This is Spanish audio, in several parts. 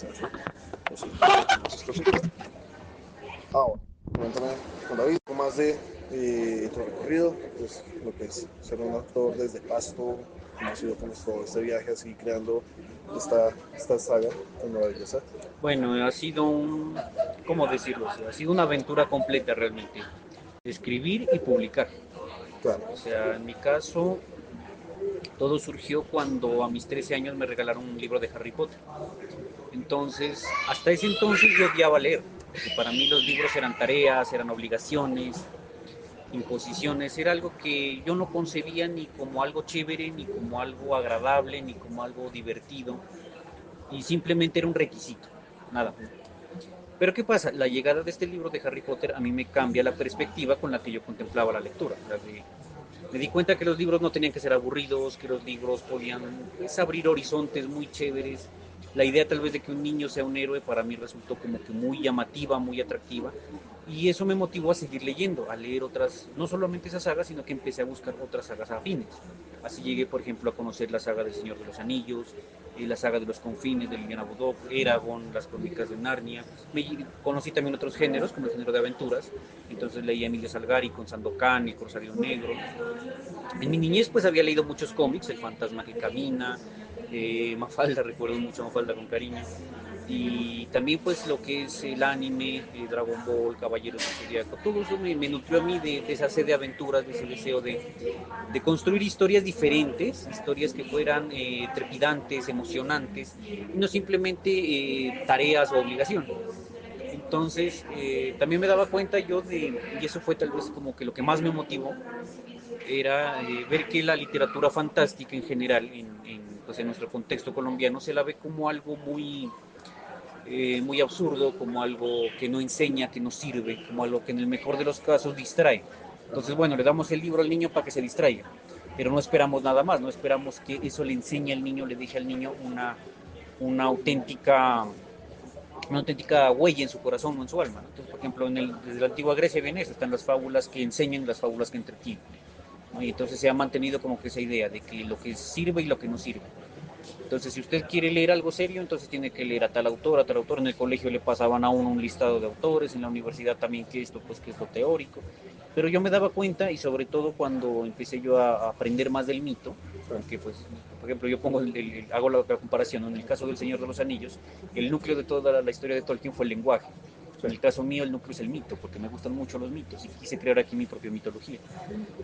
está así. Así, chistoso. Bueno, cuéntame, con David, un poco más de tu recorrido, pues lo que es ser un actor desde Pasto, cómo ha sido como todo este viaje así creando esta saga tan maravillosa. Bueno, ha sido ¿cómo decirlo? O sea, ha sido una aventura completa realmente. Escribir y publicar. Claro, O sea, en mi caso, todo surgió cuando a mis 13 años me regalaron un libro de Harry Potter. Entonces, hasta ese entonces yo odiaba leer, porque para mí los libros eran tareas, eran obligaciones, imposiciones, era algo que yo no concebía ni como algo chévere, ni como algo agradable, ni como algo divertido, y simplemente era un requisito, nada. Pero ¿qué pasa? La llegada de este libro de Harry Potter a mí me cambia la perspectiva con la que yo contemplaba la lectura. Me di cuenta que los libros no tenían que ser aburridos, que los libros podían pues, abrir horizontes muy chéveres. La idea tal vez de que un niño sea un héroe para mí resultó como que muy llamativa, muy atractiva. Y eso me motivó a seguir leyendo, a leer otras, no solamente esa saga, sino que empecé a buscar otras sagas afines. Así llegué, por ejemplo, a conocer la saga del Señor de los Anillos, la saga de los Confines de Liliana Budok, Eragon, las Crónicas de Narnia. Conocí también otros géneros, como el género de aventuras. Entonces leí a Emilio Salgari con Sandokan, El Corsario Negro. En mi niñez pues había leído muchos cómics, El Fantasma que Camina, Mafalda, recuerdo mucho Mafalda con cariño. Y también pues lo que es el anime, Dragon Ball, Caballeros del Zodiaco, todo eso me nutrió a mí de esa sed de aventuras, de ese deseo de construir historias diferentes, historias que fueran trepidantes, emocionantes, y no simplemente tareas o obligaciones. Entonces, también me daba cuenta yo y eso fue tal vez como que lo que más me motivó, era ver que la literatura fantástica en general, pues en nuestro contexto colombiano, se la ve como algo muy absurdo, como algo que no enseña, que no sirve, como algo que en el mejor de los casos distrae. Entonces, bueno, le damos el libro al niño para que se distraiga, pero no esperamos nada más, no esperamos que eso le enseñe al niño, le deje al niño una auténtica una auténtica huella en su corazón o en su alma, ¿no? Entonces, por ejemplo, desde la antigua Grecia viene eso, están las fábulas que enseñan, las fábulas que entretienen, ¿no? Y entonces se ha mantenido como que esa idea de que lo que sirve y lo que no sirve. Entonces, si usted quiere leer algo serio, entonces tiene que leer a tal autor, a tal autor. En el colegio le pasaban a uno un listado de autores, en la universidad también que esto, pues que es lo teórico. Pero yo me daba cuenta, y sobre todo cuando empecé yo a aprender más del mito, porque pues, por ejemplo, yo pongo hago la comparación, ¿no? En el caso del Señor de los Anillos, el núcleo de toda la historia de Tolkien fue el lenguaje. sí, En el caso mío, el núcleo es el mito, porque me gustan mucho los mitos y quise crear aquí mi propia mitología.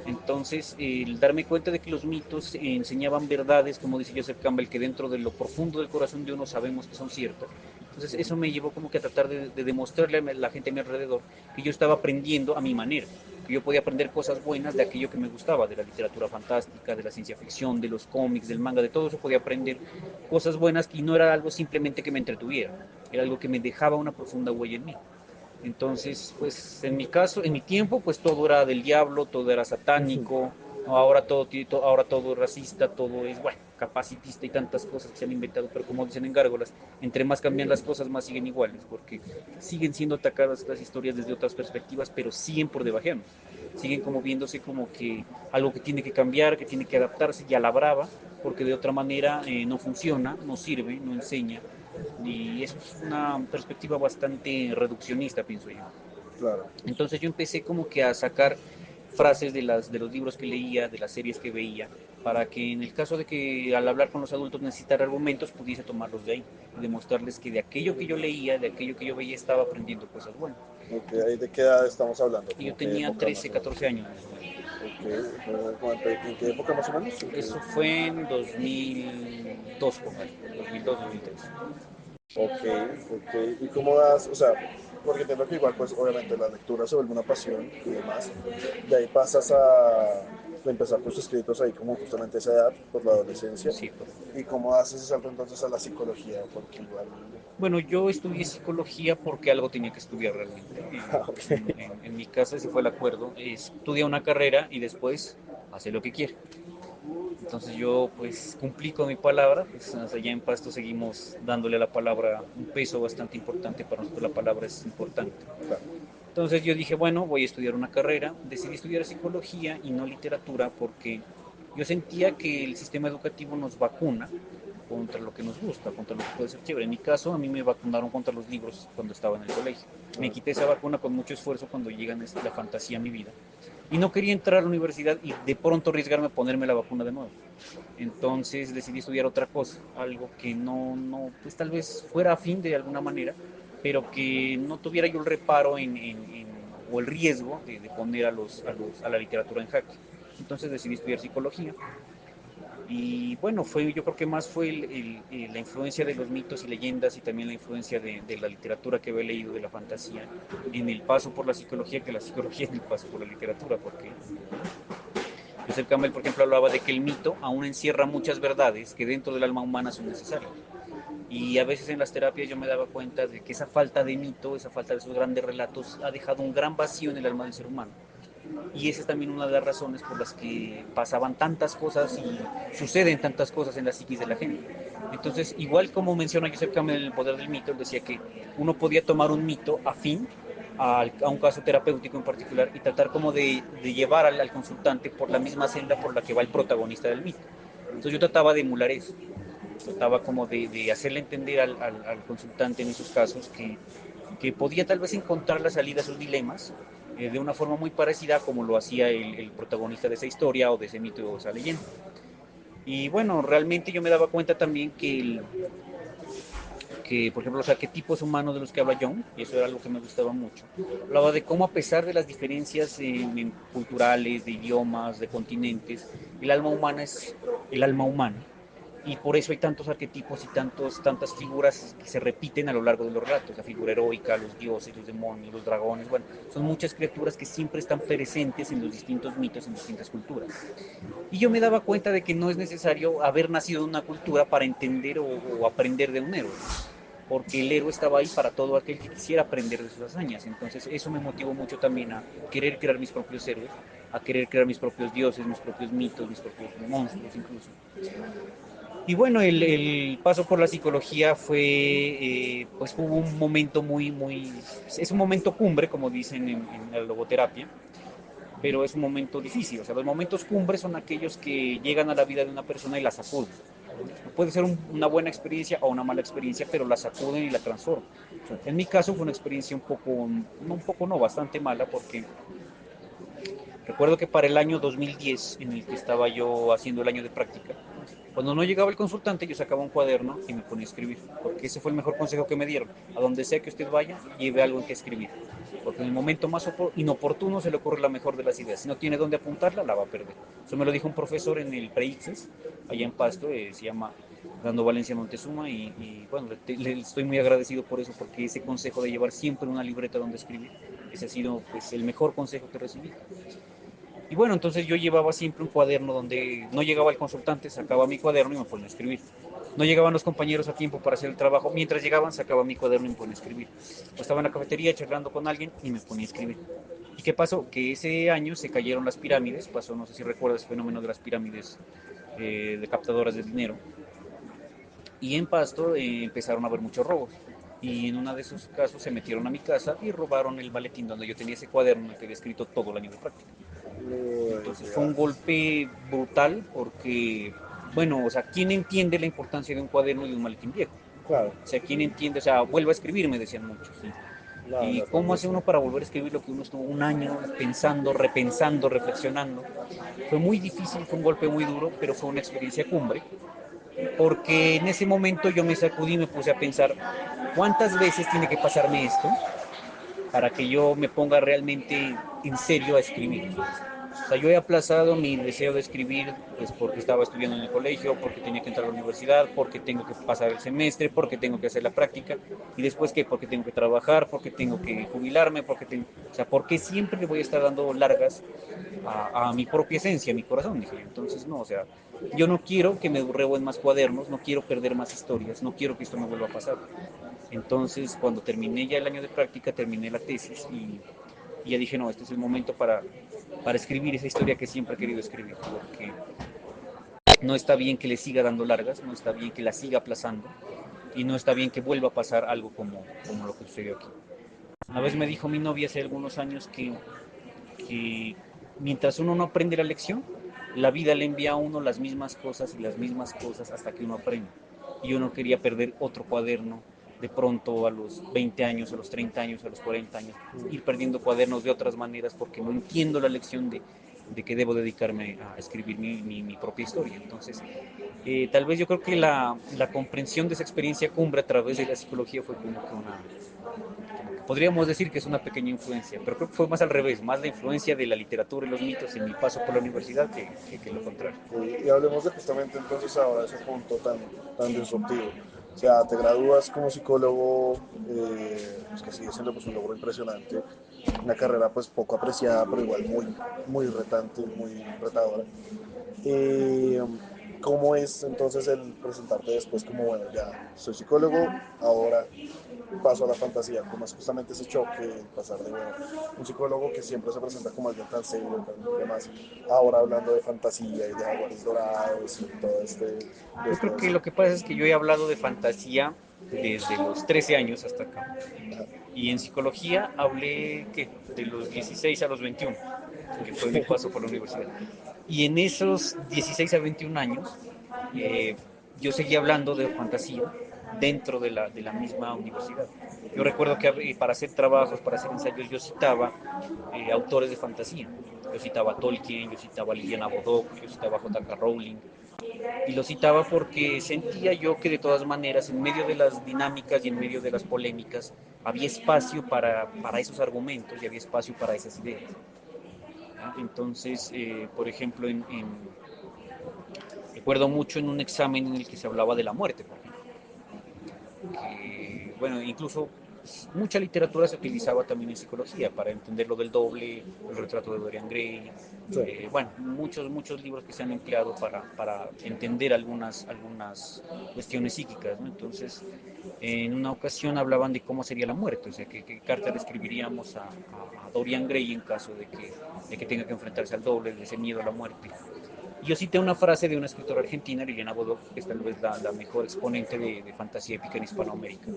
Entonces, el darme cuenta de que los mitos enseñaban verdades, como dice Joseph Campbell, que dentro de lo profundo del corazón de uno sabemos que son ciertas. Entonces, eso me llevó como que a tratar de demostrarle a la gente a mi alrededor que yo estaba aprendiendo a mi manera, que yo podía aprender cosas buenas de aquello que me gustaba, de la literatura fantástica, de la ciencia ficción, de los cómics, del manga, de todo eso podía aprender cosas buenas y no era algo simplemente que me entretuviera, era algo que me dejaba una profunda huella en mí. Entonces, pues en mi caso, en mi tiempo, pues todo era del diablo, todo era satánico, ¿no? Ahora todo es racista, todo es, bueno, capacitista y tantas cosas que se han inventado, pero como dicen en Gárgolas, entre más cambian las cosas, más siguen iguales, porque siguen siendo atacadas las historias desde otras perspectivas, pero siguen por debajearnos. Siguen como viéndose como que algo que tiene que cambiar, que tiene que adaptarse y a la brava, porque de otra manera no funciona, no sirve, no enseña, y eso es una perspectiva bastante reduccionista, pienso yo. claro. Entonces yo empecé como que a sacar frases de los libros que leía, de las series que veía, para que en el caso de que al hablar con los adultos necesitara argumentos, pudiese tomarlos de ahí y demostrarles que de aquello que yo leía, de aquello que yo veía, estaba aprendiendo cosas buenas. Ok, ¿ahí de qué edad estamos hablando? Y yo ¿Como qué tenía época más 13, o menos? 14 años en ese momento. Ok, ¿en qué época más o menos? Eso fue en 2002, póngale, 2002, 2003. Ok, ok. ¿Y cómo das, o sea, porque entiendo que igual, pues obviamente la lectura se vuelve una pasión y demás, de ahí pasas a empezar tus escritos ahí como justamente a esa edad, por la adolescencia, Sí, correcto. y cómo haces ese salto entonces a la psicología, porque igual, Bueno, yo estudié psicología porque algo tenía que estudiar realmente. ok, En mi casa ese fue el acuerdo. Estudia una carrera y después hace lo que quiere. Entonces yo pues cumplí con mi palabra. Pues allá en Pasto seguimos dándole a la palabra un peso bastante importante. Para nosotros la palabra es importante. claro, Entonces yo dije, bueno, voy a estudiar una carrera. Decidí estudiar psicología y no literatura porque yo sentía que el sistema educativo nos vacuna contra lo que nos gusta, contra lo que puede ser chévere. En mi caso, a mí me vacunaron contra los libros cuando estaba en el colegio. Me quité esa vacuna con mucho esfuerzo cuando llega la fantasía a mi vida. Y no quería entrar a la universidad y de pronto arriesgarme a ponerme la vacuna de nuevo. Entonces decidí estudiar otra cosa, algo que pues tal vez fuera afín de alguna manera, pero que no tuviera yo el reparo o el riesgo de poner a la literatura en jaque. Entonces decidí estudiar psicología y bueno, yo creo que más fue la influencia de los mitos y leyendas y también la influencia de la literatura que había leído, de la fantasía, en el paso por la psicología, que la psicología en el paso por la literatura, porque Joseph Campbell, por ejemplo, hablaba de que el mito aún encierra muchas verdades que dentro del alma humana son necesarias. Y a veces en las terapias yo me daba cuenta de que esa falta de mito, esa falta de esos grandes relatos, ha dejado un gran vacío en el alma del ser humano. Y esa es también una de las razones por las que pasaban tantas cosas y suceden tantas cosas en la psiquis de la gente. Entonces, igual como menciona Joseph Campbell en El poder del mito, él decía que uno podía tomar un mito afín a un caso terapéutico en particular y tratar como de llevar al consultante por la misma senda por la que va el protagonista del mito. Entonces yo trataba de emular eso, trataba como de hacerle entender al consultante en esos casos que podía tal vez encontrar la salida a sus dilemas de una forma muy parecida a como lo hacía el protagonista de esa historia o de ese mito o esa leyenda. Y bueno, realmente yo me daba cuenta también que, por ejemplo, los arquetipos humanos de los que habla Jung, y eso era algo que me gustaba mucho, hablaba de cómo a pesar de las diferencias culturales, de idiomas, de continentes, el alma humana es el alma humana. Y por eso hay tantos arquetipos y tantas figuras que se repiten a lo largo de los relatos. La figura heroica, los dioses, los demonios, los dragones. Bueno, son muchas criaturas que siempre están presentes en los distintos mitos, en distintas culturas. Y yo me daba cuenta de que no es necesario haber nacido en una cultura para entender o aprender de un héroe, porque el héroe estaba ahí para todo aquel que quisiera aprender de sus hazañas. Entonces eso me motivó mucho también a querer crear mis propios héroes, a querer crear mis propios dioses, mis propios mitos, mis propios monstruos incluso. Y bueno, el paso por la psicología pues hubo un momento es un momento cumbre, como dicen en la logoterapia, pero es un momento difícil. O sea, los momentos cumbres son aquellos que llegan a la vida de una persona y la sacuden. Puede ser una buena experiencia o una mala experiencia, pero la sacuden y la transforman. En mi caso fue una experiencia no, bastante mala, porque recuerdo que para el año 2010, en el que estaba yo haciendo el año de práctica, cuando no llegaba el consultante, yo sacaba un cuaderno y me ponía a escribir, porque ese fue el mejor consejo que me dieron. A donde sea que usted vaya, lleve algo en que escribir, porque en el momento más inoportuno se le ocurre la mejor de las ideas. Si no tiene dónde apuntarla, la va a perder. Eso me lo dijo un profesor en el Preixes, allá en Pasto, se llama Dando Valencia Montezuma, y bueno, le estoy muy agradecido por eso, porque ese consejo de llevar siempre una libreta donde escribir, ese ha sido pues el mejor consejo que recibí. Y bueno, entonces yo llevaba siempre un cuaderno donde no llegaba el consultante, sacaba mi cuaderno y me ponía a escribir. No llegaban los compañeros a tiempo para hacer el trabajo. Mientras llegaban, sacaba mi cuaderno y me ponía a escribir. O estaba en la cafetería charlando con alguien y me ponía a escribir. ¿Y qué pasó? Que ese año se cayeron las pirámides. Pasó, no sé si recuerdas, el fenómeno de las pirámides de captadoras de dinero. Y en Pasto empezaron a haber muchos robos. Y en uno de esos casos se metieron a mi casa y robaron el maletín donde yo tenía ese cuaderno en el que había escrito todo el año de práctica. Uy, Entonces fue un Dios. golpe brutal porque, bueno, o sea, ¿quién entiende la importancia de un cuaderno y de un maletín viejo? Claro, O sea, ¿quién entiende? O sea, vuelvo a escribir, me decían muchos. ¿Sí? no, ¿Y no fue cómo hace mucho. uno para volver a escribir lo que uno estuvo un año pensando, repensando, reflexionando? Fue muy difícil, fue un golpe muy duro, pero fue una experiencia cumbre, porque en ese momento yo me sacudí y me puse a pensar, ¿cuántas veces tiene que pasarme esto para que yo me ponga realmente en serio a escribir? O sea, yo he aplazado mi deseo de escribir pues porque estaba estudiando en el colegio, porque tenía que entrar a la universidad, porque tengo que pasar el semestre, porque tengo que hacer la práctica. ¿Y después qué? Porque tengo que trabajar, porque tengo que jubilarme, o sea, porque siempre le voy a estar dando largas a mi propia esencia, a mi corazón, dije yo. Entonces, no, o sea, yo no quiero que me en más cuadernos, no quiero perder más historias, no quiero que esto me vuelva a pasar. Entonces, cuando terminé ya el año de práctica, terminé la tesis y ya dije, no, este es el momento para escribir esa historia que siempre he querido escribir, porque no está bien que le siga dando largas, no está bien que la siga aplazando y no está bien que vuelva a pasar algo como lo que sucedió aquí. Una vez me dijo mi novia hace algunos años que mientras uno no aprende la lección, la vida le envía a uno las mismas cosas y las mismas cosas hasta que uno aprende. y yo no quería perder otro cuaderno de pronto a los 20 años, a los 30 años, a los 40 años, ir perdiendo cuadernos de otras maneras porque no entiendo la lección de que debo dedicarme a escribir mi propia historia. Entonces, tal vez yo creo que la comprensión de esa experiencia cumbre a través de la psicología fue como que una, podríamos decir que es una pequeña influencia, pero creo que fue más al revés, más la influencia de la literatura y los mitos en mi paso por la universidad que lo contrario. Y hablemos de justamente entonces ahora ese punto tan disruptivo. O sea, te gradúas como psicólogo, pues que sigue siendo pues un logro impresionante, una carrera pues poco apreciada, pero igual muy retante, muy retadora. Eh, ¿Cómo es entonces el presentarte después como, bueno, ya soy psicólogo, ahora paso a la fantasía? ¿Cómo es justamente ese choque, el pasar de, bueno, un psicólogo que siempre se presenta como alguien tan serio, tan demás, ahora hablando de fantasía y de jaguares dorados y todo Yo este creo que lo que pasa es que yo he hablado de fantasía desde los 13 años hasta acá. Y en psicología hablé ¿qué? De los 16 a los 21, que fue mi paso por la universidad. Y en esos 16 a 21 años eh, yo seguía hablando de fantasía dentro de la misma universidad. Yo recuerdo que para hacer trabajos, para hacer ensayos, yo citaba autores de fantasía. Yo citaba a Tolkien, yo citaba a Liliana Bodoc, yo citaba a J.K. Rowling, y lo citaba porque sentía yo que de todas maneras, en medio de las dinámicas y en medio de las polémicas, había espacio para esos argumentos y había espacio para esas ideas. ¿No? Entonces, por ejemplo, recuerdo mucho en un examen en el que se hablaba de la muerte, por ejemplo. Que, bueno, incluso mucha literatura se utilizaba también en psicología para entender lo del doble, el retrato de Dorian Gray, Sí. bueno, muchos libros que se han empleado para entender algunas cuestiones psíquicas, ¿no? Entonces, en una ocasión hablaban de cómo sería la muerte, o sea, qué carta le escribiríamos a Dorian Gray en caso de que tenga que enfrentarse al doble, de ese miedo a la muerte. Yo cité una frase de una escritora argentina, Liliana Bodoc, que es tal vez la mejor exponente de fantasía épica en Hispanoamérica,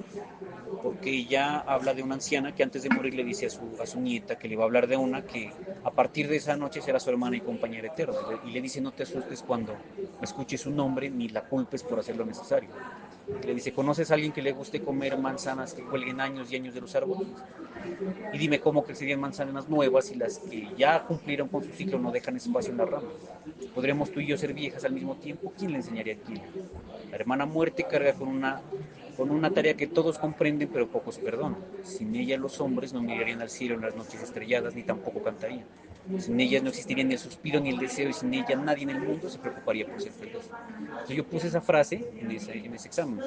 porque ella habla de una anciana que antes de morir le dice a su nieta que le va a hablar de una que a partir de esa noche será su hermana y compañera eterna. Y le dice, no te asustes cuando escuches su nombre ni la culpes por hacer lo necesario. Le dice, ¿conoces a alguien que le guste comer manzanas que cuelguen años y años de los árboles? Y dime cómo crecerían manzanas nuevas y las que ya cumplieron con su ciclo no dejan espacio en la rama. ¿Podremos tú y yo ser viejas al mismo tiempo? ¿Quién le enseñaría a quién? La hermana muerte carga con una tarea que todos comprenden pero pocos perdonan. Sin ella los hombres no mirarían al cielo en las noches estrelladas ni tampoco cantarían. Sin ellas no existiría ni el suspiro ni el deseo y sin ella nadie en el mundo se preocuparía por ser feliz. Entonces yo puse esa frase en ese examen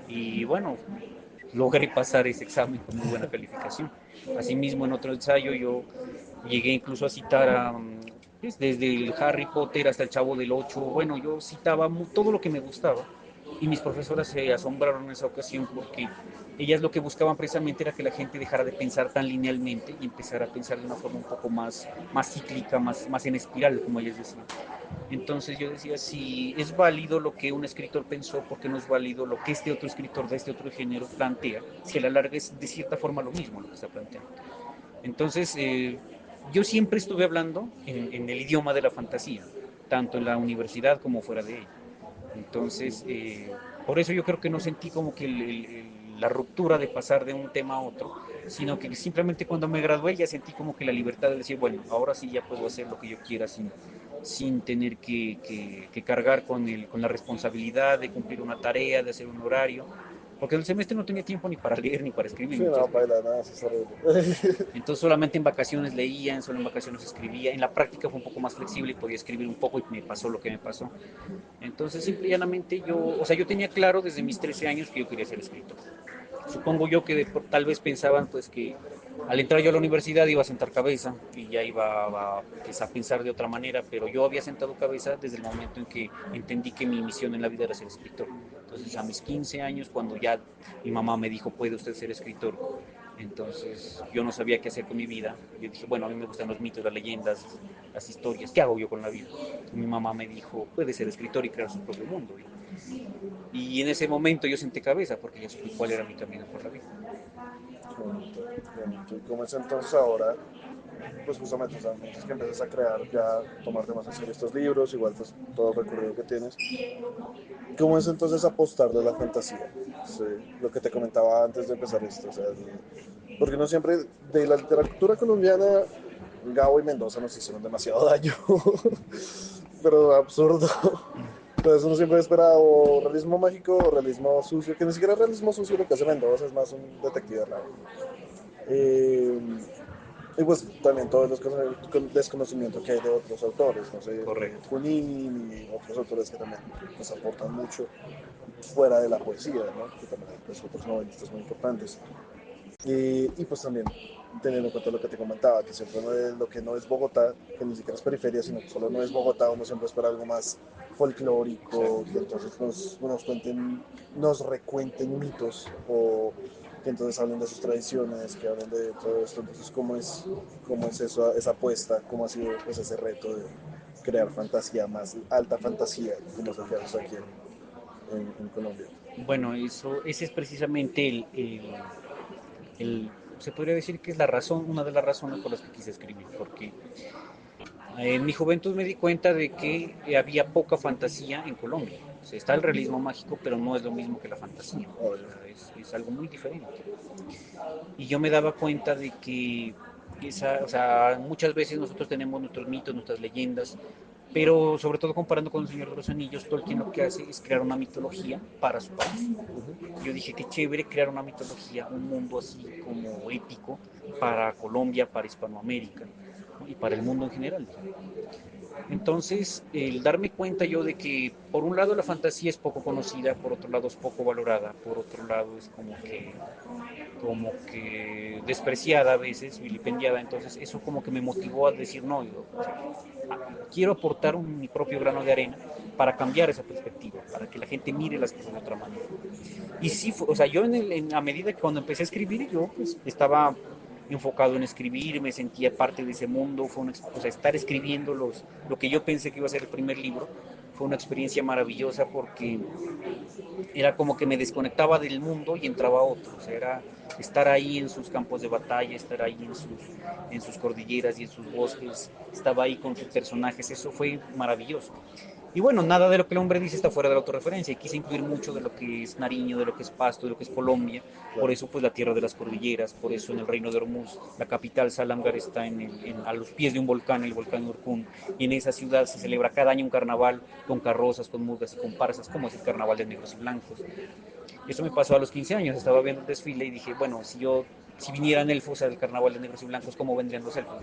y bueno, logré pasar ese examen con muy buena calificación. Asimismo, en otro ensayo yo llegué incluso a citar pues, desde el Harry Potter hasta el Chavo del Ocho. Bueno, yo citaba todo lo que me gustaba y mis profesoras se asombraron en esa ocasión porque ellas lo que buscaban precisamente era que la gente dejara de pensar tan linealmente y empezara a pensar de una forma un poco más cíclica, más en espiral, como ellas decían. Entonces yo decía, si es válido lo que un escritor pensó, ¿por qué no es válido lo que este otro escritor de este otro género plantea? Si a la larga es de cierta forma lo mismo lo que está planteando. Entonces, yo siempre estuve hablando en el idioma de la fantasía, tanto en la universidad como fuera de ella. Entonces, por eso yo creo que no sentí como que la ruptura de pasar de un tema a otro, sino que simplemente cuando me gradué ya sentí como que la libertad de decir, bueno, ahora sí ya puedo hacer lo que yo quiera sin tener que cargar con la responsabilidad de cumplir una tarea, de hacer un horario, porque el semestre no tenía tiempo ni para leer ni para escribir Sí, no, muchas veces. baila, nada, eso es horrible. Entonces solamente en vacaciones leía, solo en vacaciones escribía. En la práctica fue un poco más flexible y podía escribir un poco y me pasó lo que me pasó. Entonces simple y llanamente yo, o sea, yo tenía claro desde mis 13 años que yo quería ser escritor. Supongo yo que tal vez pensaban pues que al entrar yo a la universidad iba a sentar cabeza y ya iba pues, a pensar de otra manera, pero yo había sentado cabeza desde el momento en que entendí que mi misión en la vida era ser escritor. Entonces a mis 15 años, cuando ya mi mamá me dijo, puede usted ser escritor, entonces yo no sabía qué hacer con mi vida. Yo dije, bueno, a mí me gustan los mitos, las leyendas, las historias, ¿qué hago yo con la vida? Y mi mamá me dijo, puede ser escritor y crear su propio mundo. Y en ese momento yo senté cabeza porque ya supe cuál era mi camino por la vida. Qué bonito, qué bonito. ¿Y cómo es entonces ahora? pues justamente, o sea, mientras que empiezas a crear, ya tomarte más en serio estos libros, igual pues todo el recorrido que tienes. ¿Cómo es entonces apostarle a la fantasía? Sí, lo que te comentaba antes de empezar esto, o sea, porque no siempre, de la literatura colombiana, Gabo y Mendoza nos hicieron demasiado daño, pero absurdo. Entonces uno siempre espera o realismo mágico o realismo sucio, que ni siquiera es realismo sucio lo que hace Mendoza, es más un detective raro. Eh, y pues también todo el desconocimiento que hay de otros autores, no sé, Correcto. Junín y otros autores que también nos aportan mucho fuera de la poesía, ¿no? Que también hay pues, otros novelistas muy importantes. Y pues también teniendo en cuenta lo que te comentaba, que siempre lo que no es Bogotá, que ni siquiera es periferia, sino que solo no es Bogotá, uno siempre espera algo más folclórico, Exacto. que entonces nos recuenten mitos o que entonces hablen de sus tradiciones, que hablen de todo esto. Entonces, cómo es eso, esa apuesta? ¿Cómo ha sido pues, ese reto de crear fantasía, más alta fantasía, como es el que haces aquí en Colombia? Bueno, ese es precisamente se podría decir que es la razón, una de las razones por las que quise escribir, porque en mi juventud me di cuenta de que había poca fantasía en Colombia. O sea, está el realismo mágico, pero no es lo mismo que la fantasía. O Obvio. sea, es algo muy diferente. Y yo me daba cuenta de que o sea, muchas veces nosotros tenemos nuestros mitos, nuestras leyendas, pero sobre todo comparando con El Señor de los Anillos, Tolkien lo que hace es crear una mitología para su país. Yo dije, qué chévere crear una mitología, un mundo así como épico para Colombia, para Hispanoamérica, ¿no? Y para el mundo en general. Entonces, el darme cuenta yo de que por un lado la fantasía es poco conocida, por otro lado es poco valorada, por otro lado es como que despreciada a veces, vilipendiada, entonces eso como que me motivó a decir, no, yo, o sea, quiero aportar mi propio grano de arena para cambiar esa perspectiva, para que la gente mire las cosas de otra manera. Y sí, o sea, yo a medida que cuando empecé a escribir, yo pues estaba enfocado en escribir, me sentía parte de ese mundo, o sea, estar escribiendo lo que yo pensé que iba a ser el primer libro, fue una experiencia maravillosa porque era como que me desconectaba del mundo y entraba a otro, o sea, era estar ahí en sus campos de batalla, estar ahí en sus cordilleras y en sus bosques, estaba ahí con sus personajes, eso fue maravilloso. Y bueno, nada de lo que el hombre dice está fuera de la autorreferencia. Quise incluir mucho de lo que es Nariño, de lo que es Pasto, de lo que es Colombia. Por Claro. eso, pues la tierra de las cordilleras, por eso en el reino de Hormuz, la capital Salamgar está a los pies de un volcán, el volcán Urkun. Y en esa ciudad se celebra cada año un carnaval con carrozas, con murgas y comparsas, como es el carnaval de negros y blancos. Eso me pasó a los 15 años. Estaba viendo el desfile y dije, bueno, si vinieran elfos al carnaval de negros y blancos, ¿cómo vendrían los elfos?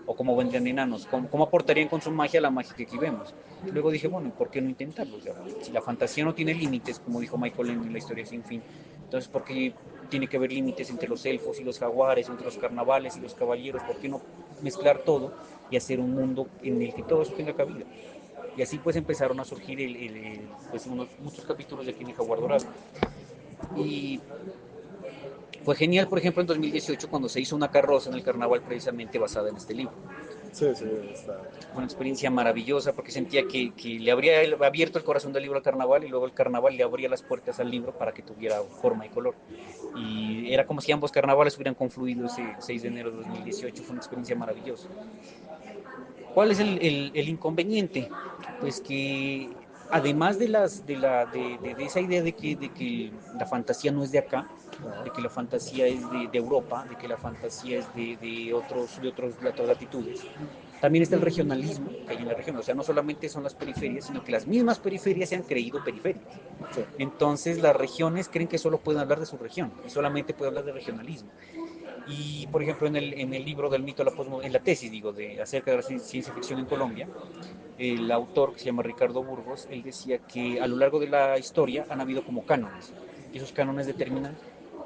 O cómo vendrían enanos, cómo aportarían con su magia la magia que aquí vemos. Luego dije, bueno, ¿por qué no intentarlo? O sea, si la fantasía no tiene límites, como dijo Michael Ende en La historia sin fin, entonces ¿por qué tiene que haber límites entre los elfos y los jaguares, entre los carnavales y los caballeros? ¿Por qué no mezclar todo y hacer un mundo en el que todo eso tenga cabida? Y así pues empezaron a surgir pues muchos capítulos de Aquí en el Jaguar Dorado. Y fue genial, por ejemplo, en 2018 cuando se hizo una carroza en el carnaval precisamente basada en este libro. Sí, sí, está. Fue una experiencia maravillosa porque sentía que le habría abierto el corazón del libro al carnaval y luego el carnaval le abría las puertas al libro para que tuviera forma y color. Y era como si ambos carnavales hubieran confluido ese 6 de enero de 2018. Fue una experiencia maravillosa. ¿Cuál es el inconveniente? Pues que además de esa idea de que la fantasía no es de acá, Ajá. de que la fantasía es de Europa, de que la fantasía es de otras latitudes, también está el regionalismo que hay en la región. O sea, no solamente son las periferias, sino que las mismas periferias se han creído periferias. Sí, Entonces las regiones creen que solo pueden hablar de su región y solamente pueden hablar de regionalismo. Y, por ejemplo, en el libro del mito de la en la tesis, digo, acerca de la ciencia ficción en Colombia, el autor, que se llama Ricardo Burgos, él decía que a lo largo de la historia han habido como cánones, y esos cánones determinan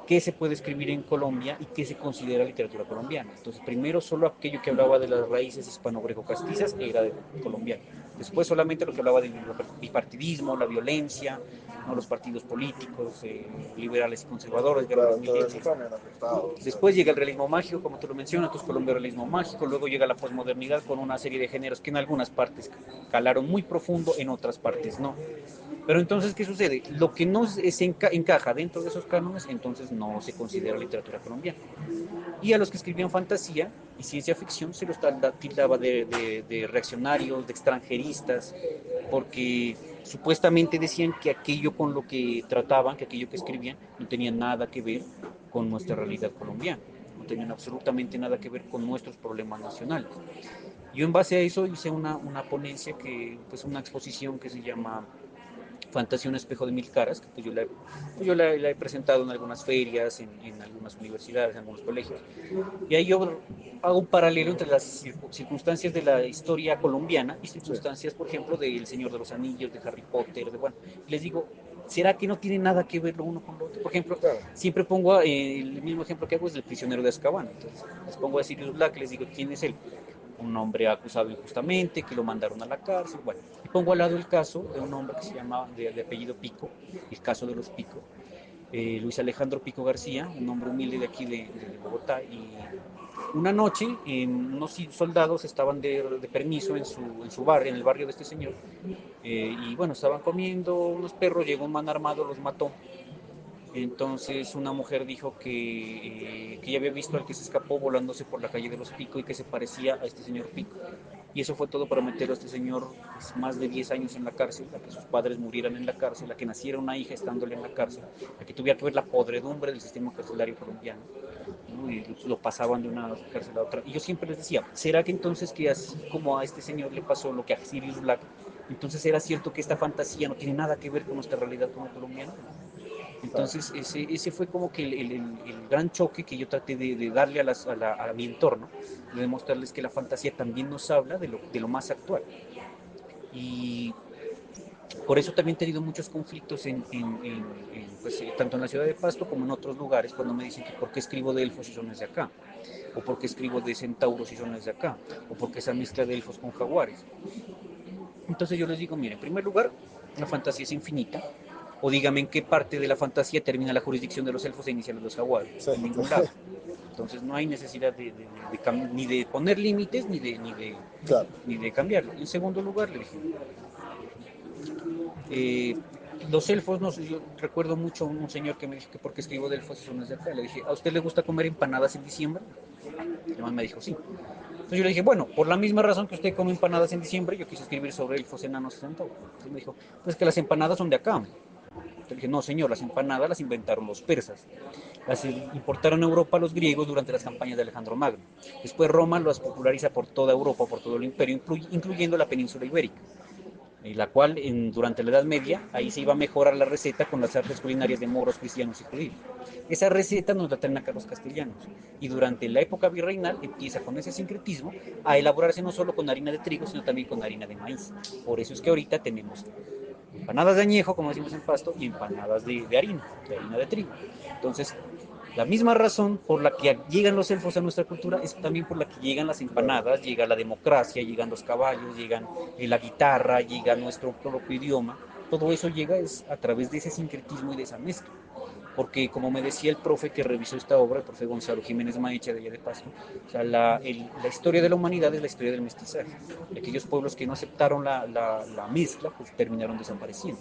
qué se puede escribir en Colombia y qué se considera literatura colombiana. Entonces, primero solo aquello que hablaba de las raíces hispano-greco-castizas era colombiano. Después solamente lo que hablaba del bipartidismo, la violencia, ¿no? Los partidos políticos, liberales y conservadores, guerra de claro, los mil todo eso dientes. también ha afectado. O sea, Después llega el realismo mágico, como tú lo mencionas, entonces Colombia realismo mágico, luego llega la posmodernidad con una serie de géneros que en algunas partes calaron muy profundo, en otras partes no. Pero entonces, ¿qué sucede? Lo que no encaja dentro de esos cánones, entonces no se considera literatura colombiana. Y a los que escribían fantasía y ciencia ficción se los tildaba de reaccionarios, de extranjeristas, porque supuestamente decían que aquello con lo que trataban, que aquello que escribían, no tenía nada que ver con nuestra realidad colombiana, no tenían absolutamente nada que ver con nuestros problemas nacionales. Yo en base a eso hice una ponencia, pues una exposición que se llama Fantasía, un espejo de mil caras, que pues yo la he presentado en algunas ferias, en algunas universidades, en algunos colegios. Y ahí yo hago un paralelo entre las circunstancias de la historia colombiana y Sí, circunstancias, por ejemplo, de El Señor de los Anillos, de Harry Potter, bueno, les digo, ¿será que no tiene nada que ver lo uno con lo otro? Por ejemplo, claro. siempre pongo, el mismo ejemplo que hago es del prisionero de Azkaban. Entonces, les pongo a Sirius Black, les digo, ¿quién es él? Un hombre acusado injustamente, que lo mandaron a la cárcel, bueno, y pongo al lado el caso de un hombre que se llama, de apellido Pico, el caso de los Pico, Luis Alejandro Pico García, un hombre humilde de aquí de Bogotá, y una noche unos soldados estaban de permiso en su barrio, en el barrio de este señor, y bueno, estaban comiendo unos perros, llegó un man armado, los mató. Entonces una mujer dijo que ya había visto al que se escapó volándose por la calle de los Pico y que se parecía a este señor Pico. Y eso fue todo para meter a este señor pues, más de 10 años en la cárcel, a que sus padres murieran en la cárcel, a que naciera una hija estándole en la cárcel, a que tuviera que ver la podredumbre del sistema carcelario colombiano, ¿no? Y lo pasaban de una cárcel a otra. Y yo siempre les decía, ¿será que entonces que así como a este señor le pasó lo que a Sirius Black, entonces era cierto que esta fantasía no tiene nada que ver con nuestra realidad como colombianos? Claro. Entonces ese fue como que el gran choque que yo traté de darle a mi entorno, de demostrarles que la fantasía también nos habla de lo más actual. Y por eso también he tenido muchos conflictos pues, tanto en la ciudad de Pasto como en otros lugares cuando me dicen que por qué escribo de elfos si son de acá, o por qué escribo de centauros si son de acá, o por qué esa mezcla de elfos con jaguares. Entonces yo les digo, mire, en primer lugar, la fantasía es infinita, o dígame en qué parte de la fantasía termina la jurisdicción de los elfos e inicia los jaguares. Sí, En ningún lado. Entonces no hay necesidad ni de poner límites claro. ni de cambiarlo. En segundo lugar, le dije, eh, los elfos, no sé, yo recuerdo mucho a un señor que me dijo que por qué escribo de elfos si son de acá. Le dije, ¿a usted le gusta comer empanadas en diciembre? El man me dijo, sí. Entonces yo le dije, bueno, por la misma razón que usted come empanadas en diciembre, yo quise escribir sobre elfos enanos y centauros. Entonces me dijo, pues que las empanadas son de acá. Le dije, no señor, las empanadas las inventaron los persas. Las importaron a Europa los griegos durante las campañas de Alejandro Magno. Después Roma las populariza por toda Europa, por todo el imperio, incluyendo la península ibérica, la cual durante la Edad Media ahí se iba a mejorar la receta con las artes culinarias de moros, cristianos y judíos. Esa receta nos la traen acá los castellanos y durante la época virreinal empieza con ese sincretismo a elaborarse no solo con harina de trigo, sino también con harina de maíz. Por eso es que ahorita tenemos empanadas de añejo, como decimos en Pasto, y empanadas de harina de trigo. Entonces, la misma razón por la que llegan los elfos a nuestra cultura es también por la que llegan las Claro. empanadas, llega la democracia, llegan los caballos, llegan la guitarra, llega nuestro propio idioma. Todo eso llega es a través de ese sincretismo y de esa mezcla. Porque como me decía el profe que revisó esta obra, el profe Gonzalo Jiménez Maecha de allá de Pasto, o sea, la historia de la humanidad es la historia del mestizaje. Y aquellos pueblos que no aceptaron la mezcla, pues terminaron desapareciendo.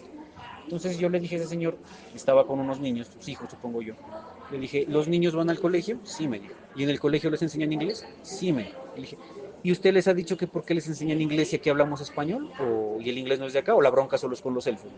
Entonces yo le dije a ese señor, estaba con unos niños, sus hijos supongo yo, le dije, ¿los niños van al colegio? Sí, me dijo. ¿Y en el colegio les enseñan inglés? Sí, me dijo. Le dije, ¿y usted les ha dicho que por qué les enseñan inglés y aquí hablamos español? ¿Y el inglés no es de acá? ¿O la bronca solo es con los elfos?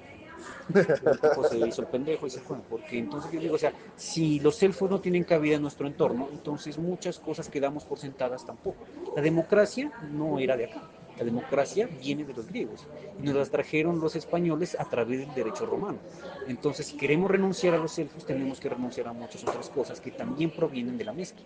El tipo se hizo el pendejo y se fue. Porque entonces yo digo, o sea, si los elfos no tienen cabida en nuestro entorno, entonces muchas cosas que damos por sentadas tampoco. La democracia no era de acá. La democracia viene de los griegos y nos las trajeron los españoles a través del derecho romano. Entonces, si queremos renunciar a los elfos, tenemos que renunciar a muchas otras cosas que también provienen de la mezcla.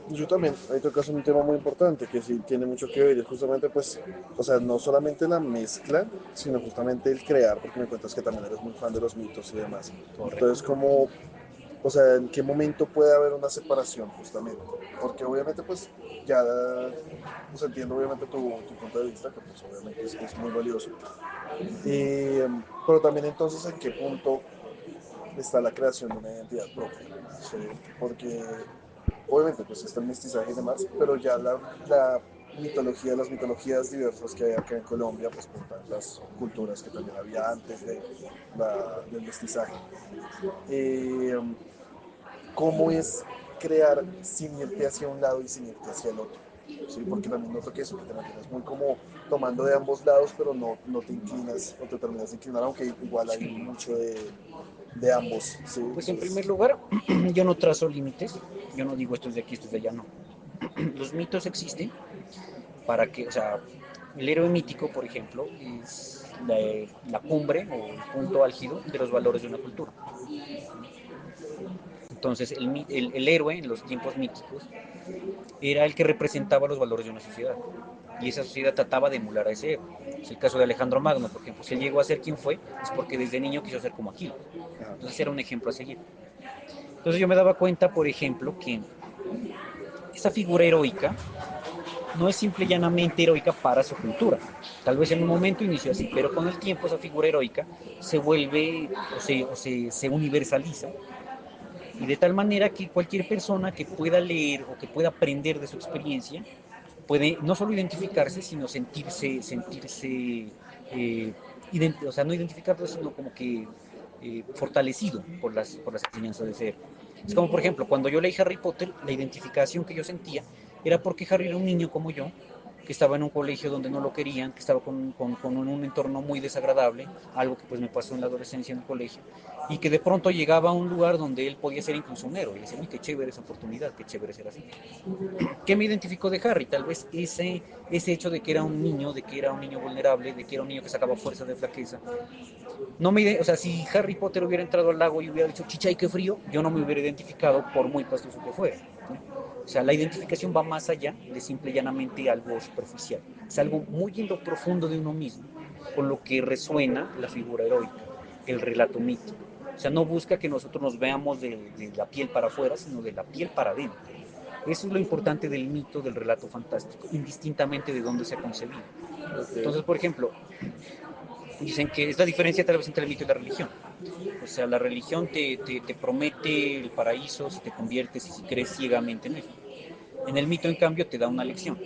Yo también, ahí tocas un tema muy importante que sí tiene mucho que ver, y es justamente pues, o sea, no solamente la mezcla, sino justamente el crear, porque me cuentas que también eres muy fan de los mitos y demás. Entonces, Correcto. como, o sea, ¿en qué momento puede haber una separación justamente? Porque obviamente pues ya, pues entiendo obviamente tu punto de vista, que pues obviamente es muy valioso. Pero también entonces, ¿en qué punto está la creación de una identidad propia? ¿Sí? Porque obviamente pues está el mestizaje y demás, pero ya la mitología, las mitologías diversas que hay acá en Colombia, pues por tantas culturas que también había antes del mestizaje. Eh, ¿Cómo es crear sin irte hacia un lado y sin irte hacia el otro? ¿Sí? Porque también noto que eso, que te mantienes muy como tomando de ambos lados, pero no te inclinas, no te terminas de inclinar, aunque igual hay Sí. mucho de ambos. ¿Sí? Pues en Entonces, primer lugar, yo no trazo límites, yo no digo esto es de aquí, esto es de allá, no. Los mitos existen para que, o sea, el héroe mítico, por ejemplo, es la cumbre o el punto álgido de los valores de una cultura. Entonces, el héroe en los tiempos míticos era el que representaba los valores de una sociedad. Y esa sociedad trataba de emular a ese héroe. Es el caso de Alejandro Magno, por ejemplo. Si él llegó a ser quien fue, es porque desde niño quiso ser como Aquiles. ajá. Entonces era un ejemplo a seguir. Entonces yo me daba cuenta, por ejemplo, que esa figura heroica no es simple y llanamente heroica para su cultura. Tal vez en un momento inició así, pero con el tiempo esa figura heroica se vuelve se universaliza y de tal manera que cualquier persona que pueda leer o que pueda aprender de su experiencia puede no solo identificarse, sino eh, o sea, no identificarlo, sino como que fortalecido por las enseñanzas de ser. Es como, por ejemplo, cuando yo leí Harry Potter, la identificación que yo sentía era porque Harry era un niño como yo, que estaba en un colegio donde no lo querían, que estaba con un entorno muy desagradable, algo que pues me pasó en la adolescencia en el colegio, y que de pronto llegaba a un lugar donde él podía ser incluso un héroe, y decía, uy, qué chévere esa oportunidad, qué chévere ser así. ¿Qué me identificó de Harry? Tal vez ese hecho de que era un niño, de que era un niño vulnerable, de que era un niño que sacaba fuerza de flaqueza. No me, o sea, si Harry Potter hubiera entrado al lago y hubiera dicho, chicha y qué frío, yo no me hubiera identificado por muy pastoso que fuera. ¿No? O sea, la identificación va más allá de simple y llanamente algo superficial. Es algo muy en lo profundo de uno mismo, con lo que resuena la figura heroica, el relato mítico. O sea, no busca que nosotros nos veamos de la piel para afuera, sino de la piel para adentro. Eso es lo importante del mito, del relato fantástico, indistintamente de dónde se ha concebido. Ok. Entonces, por ejemplo, dicen que es la diferencia tal vez entre el mito y la religión. O sea, la religión te promete el paraíso si te conviertes y si crees ciegamente en eso. En el mito, en cambio, te da una lección.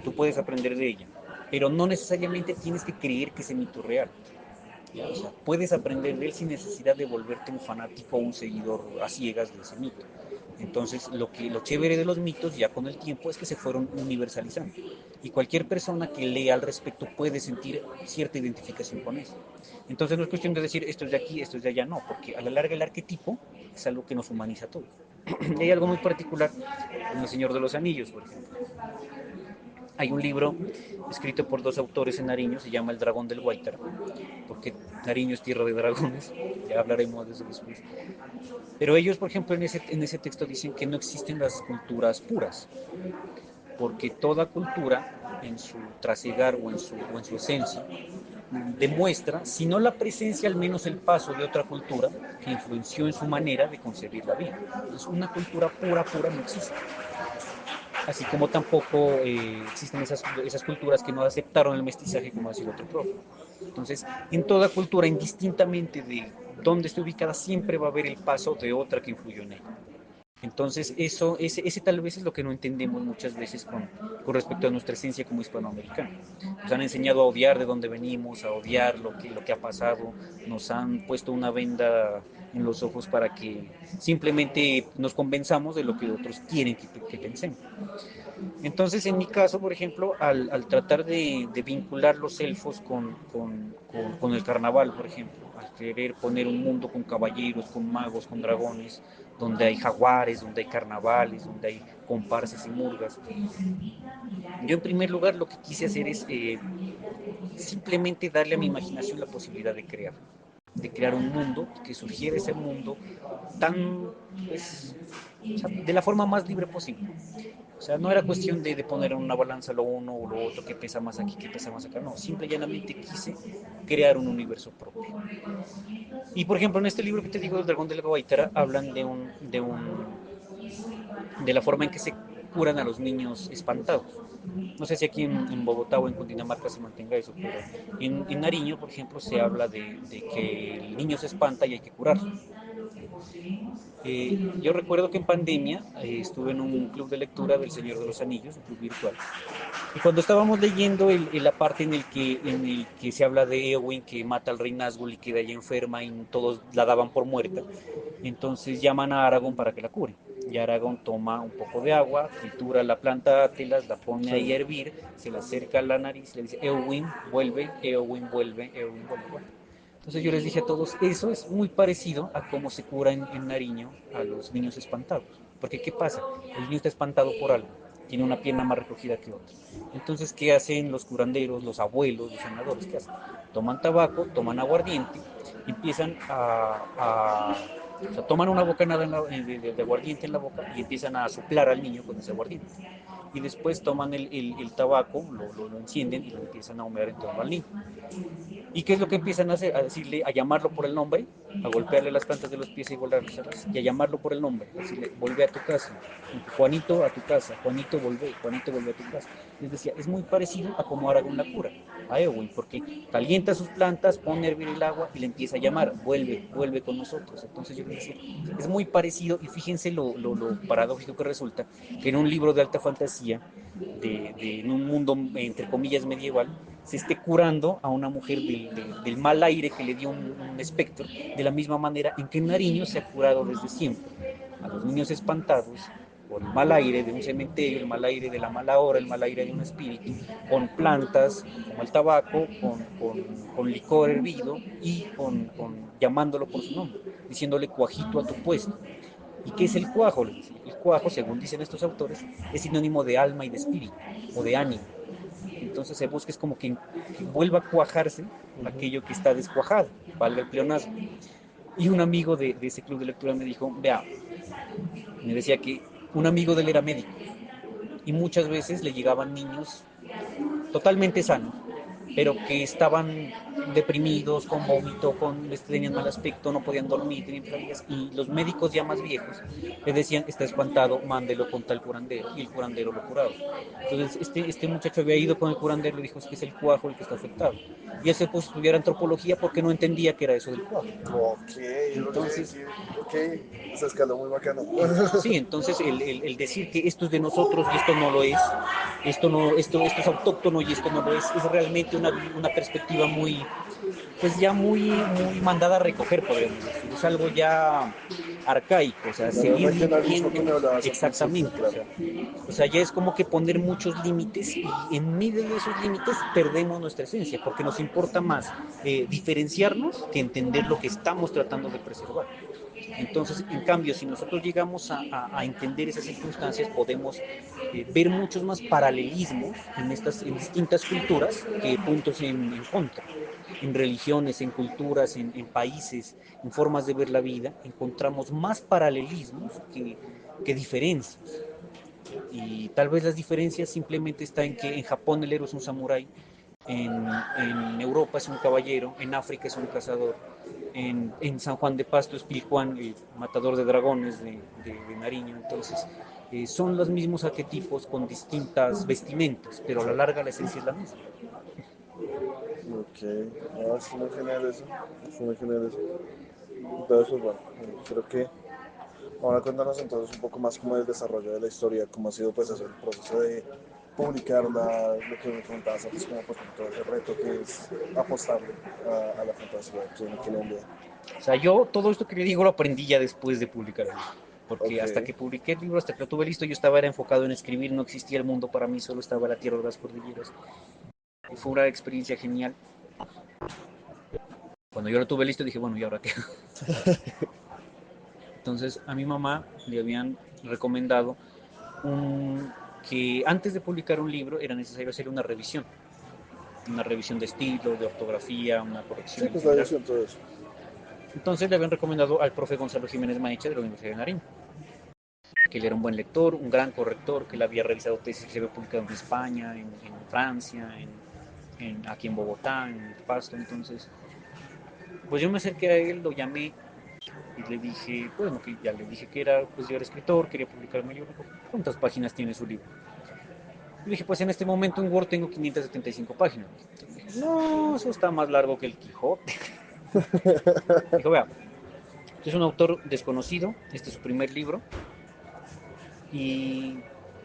Tú puedes aprender de ella, pero no necesariamente tienes que creer que ese mito es real. ¿Ya? O sea, puedes aprender de él sin necesidad de volverte un fanático o un seguidor a ciegas de ese mito. Entonces, lo chévere de los mitos ya con el tiempo es que se fueron universalizando. Y cualquier persona que lea al respecto puede sentir cierta identificación con eso. Entonces no es cuestión de decir esto es de aquí, esto es de allá, no, porque a la larga el arquetipo es algo que nos humaniza a todos. Y hay algo muy particular en El Señor de los Anillos, por ejemplo. Hay un libro escrito por dos autores en Nariño, se llama El Dragón del Guaitara, porque Nariño es tierra de dragones, ya hablaremos de eso después. Pero ellos, por ejemplo, en ese texto dicen que no existen las culturas puras, porque toda cultura, en su trasegar o en su esencia, demuestra, si no la presencia, al menos el paso de otra cultura que influenció en su manera de concebir la vida. Entonces, una cultura pura, pura no existe. Así como tampoco existen esas culturas que no aceptaron el mestizaje, como decía el otro profe. Entonces, en toda cultura, indistintamente de dónde esté ubicada, siempre va a haber el paso de otra que influyó en ella. Entonces, ese tal vez es lo que no entendemos muchas veces con respecto a nuestra esencia como hispanoamericano. Nos han enseñado a odiar de dónde venimos, a odiar lo que ha pasado, nos han puesto una venda en los ojos para que simplemente nos convenzamos de lo que otros quieren que pensemos. Entonces, en mi caso, por ejemplo, al tratar de vincular los elfos con el carnaval, por ejemplo, al querer poner un mundo con caballeros, con magos, con dragones, donde hay jaguares, donde hay carnavales, donde hay comparsas y murgas, yo en primer lugar lo que quise hacer es simplemente darle a mi imaginación la posibilidad de crear un mundo, que surgiera ese mundo tan, pues, o sea, de la forma más libre posible. O sea, no era cuestión de poner en una balanza lo uno o lo otro, que pesa más aquí, que pesa más acá. No, simple y llanamente quise crear un universo propio. Y por ejemplo, en este libro que te digo, El Dragón de la Guaitara, hablan de la forma en que se curan a los niños espantados. No sé si aquí en Bogotá o en Cundinamarca se mantenga eso, pero en Nariño, por ejemplo, se habla de que el niño se espanta y hay que curarlo. Yo recuerdo que en pandemia estuve en un club de lectura del Señor de los Anillos, un club virtual. Y cuando estábamos leyendo la parte en el que se habla de Eowyn que mata al rey Nazgûl y queda ella enferma y todos la daban por muerta, entonces llaman a Aragorn para que la cure. Y Aragorn toma un poco de agua, tritura la planta Atlas, la pone ahí a Sí. hervir, se la acerca a la nariz, le dice Eowyn, vuelve, Eowyn, vuelve, Eowyn, vuelve. Bueno, entonces yo les dije a todos, eso es muy parecido a cómo se cura en Nariño a los niños espantados. Porque ¿qué pasa? El niño está espantado por algo, tiene una pierna más recogida que otra. Entonces, ¿qué hacen los curanderos, los abuelos, los sanadores? ¿Qué hacen? Toman tabaco, toman aguardiente, empiezan o sea, toman una bocanada de aguardiente en la boca y empiezan a soplar al niño con ese aguardiente. Y después toman el tabaco, lo encienden y lo empiezan a humear en torno al niño. ¿Y qué es lo que empiezan a hacer? A decirle, a llamarlo por el nombre, a golpearle las plantas de los pies y volárselas, y a llamarlo por el nombre, a decirle, vuelve a tu casa, Juanito a tu casa, Juanito vuelve a tu casa. Les decía, es muy parecido a como Aragón la cura, a Eowyn, porque calienta sus plantas, pone a hervir el agua y le empieza a llamar, vuelve, vuelve con nosotros. Entonces yo les decía, es muy parecido, y fíjense lo paradójico que resulta, que en un libro de alta fantasía, en un mundo entre comillas medieval, se esté curando a una mujer del mal aire que le dio un espectro, de la misma manera en que Nariño se ha curado desde siempre a los niños espantados por el mal aire de un cementerio, el mal aire de la mala hora, el mal aire de un espíritu, con plantas como el tabaco, con licor hervido y llamándolo por su nombre, diciéndole cuajito a tu puesto. ¿Y qué es el cuajo? El cuajo, según dicen estos autores, es sinónimo de alma y de espíritu, o de ánimo. Entonces se busca es como que vuelva a cuajarse Ujú. aquello que está descuajado, valga el pleonasmo. Y un amigo de ese club de lectura me dijo, vea, me decía que un amigo de él era médico y muchas veces le llegaban niños totalmente sanos, pero que estaban deprimidos, con vómito, tenían mal aspecto, no podían dormir, tenían pesadillas, y los médicos ya más viejos le decían, está espantado, mándelo con tal curandero, y el curandero lo curaba. Entonces este muchacho había ido con el curandero, le dijo, es que es el cuajo el que está afectado. Y él se puso a estudiar antropología porque no entendía que era eso del cuajo. Ok, ok, Entonces, sí, ok, esa escala muy bacana. sí, entonces el decir que esto es de nosotros y esto no lo es, esto no, esto es autóctono y esto no lo es realmente una perspectiva muy, pues ya muy mandada a recoger, podríamos decir. Es algo ya arcaico, o sea, Claro, el seguir regionalismo que dirigiendo me hablabas al principio, exactamente, claro. o sea, ya es como que poner muchos límites y en medio de esos límites perdemos nuestra esencia, porque nos importa más diferenciarnos que entender lo que estamos tratando de preservar. Entonces, en cambio, si nosotros llegamos a entender esas circunstancias, podemos ver muchos más paralelismos en distintas culturas que puntos en contra. En religiones, en culturas, en países, en formas de ver la vida, encontramos más paralelismos que diferencias. Y tal vez las diferencias simplemente están en que en Japón el héroe es un samurái, en Europa es un caballero, en África es un cazador, en San Juan de Pasto es Piljuan, el matador de dragones de Nariño. Entonces, son los mismos arquetipos con distintas vestimentas, pero a Sí. la larga la esencia es la misma. Ok, no, es muy genial eso, es muy genial eso. Entonces, pues bueno, creo que ahora cuéntanos entonces un poco más como el desarrollo de la historia, cómo ha sido pues eso, el proceso de publicarla, lo que me comentabas antes, como pues todo ese reto que es apostarle a la fantasía aquí en Colombia. O sea, yo todo esto que le digo lo aprendí ya después de publicar el libro. Porque Ok, hasta que publiqué el libro, hasta que lo tuve listo, yo estaba era enfocado en escribir, no existía el mundo para mí, solo estaba la tierra de las cordilleras. Y fue una experiencia genial. Cuando yo lo tuve listo, dije, bueno, ¿y ahora qué? Entonces, a mi mamá le habían recomendado un, que antes de publicar un libro era necesario hacer una revisión de estilo, de ortografía, una sí, corrección en pues la general. edición, todo eso. Entonces le habían recomendado al profe Gonzalo Jiménez Maecha de la Universidad de Nariño, que él era un buen lector, un gran corrector, que él había revisado tesis que se había publicado en España, en Francia, aquí en Bogotá, en Pasto. Entonces, pues yo me acerqué a él, lo llamé y le dije, bueno, que ya le dije que era, pues yo era escritor, quería publicar mi libro. ¿Cuántas páginas tiene su libro? Le dije, pues en este momento en Word tengo 575 páginas. Dije, no, eso está más largo que el Quijote. Dijo, vea, Es un autor desconocido, este es su primer libro, y